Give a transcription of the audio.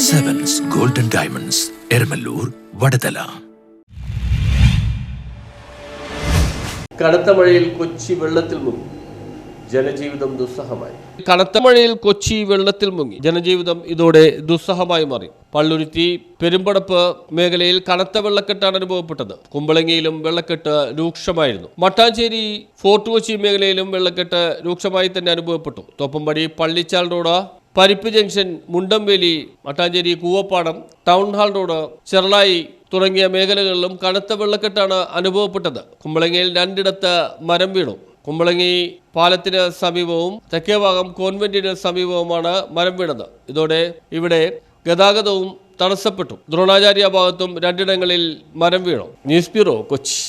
Sevens Golden Diamonds, Ermalur, Vadadala. കനത്ത മഴയിൽ കൊച്ചി വെള്ളത്തിൽ മുങ്ങി ജനജീവിതം ദുസ്സഹമായി. കനത്ത മഴയിൽ കൊച്ചി വെള്ളത്തിൽ മുങ്ങി ജനജീവിതം ഇതോടെ ദുസ്സഹമായി മാറി. പള്ളുരുത്തി പെരുമ്പടപ്പ് മേഖലയിൽ കനത്ത വെള്ളക്കെട്ടാണ് അനുഭവപ്പെട്ടത്. കുമ്പളങ്ങിയിലും വെള്ളക്കെട്ട് രൂക്ഷമായിരുന്നു. മട്ടാഞ്ചേരി ഫോർട്ട് കൊച്ചി മേഖലയിലും വെള്ളക്കെട്ട് രൂക്ഷമായി തന്നെ അനുഭവപ്പെട്ടു. തോപ്പുംപടി പള്ളിച്ചാൽ റോഡ്, പരിപ്പ് junction, Mundamveli, Mattancherry Koovappadam, town hall road, Cheralayi തുടങ്ങിയ മേഖലകളിലും കനത്ത വെള്ളക്കെട്ടാണ് അനുഭവപ്പെട്ടത്. കുമ്പളങ്ങിയിൽ 2 ഇടത്ത് മരം വീണു. കുമ്പളങ്ങി പാലത്തിന് സമീപവും തെക്കേഭാഗം കോൺവെന്റിന് സമീപവുമാണ് മരം വീണത്. ഇതോടെ ഇവിടെ ഗതാഗതവും തടസ്സപ്പെട്ടു. ദ്രോണാചാര്യ ഭാഗത്തും 2 ഇടങ്ങളിൽ മരം വീണു. News bureau, Kochi.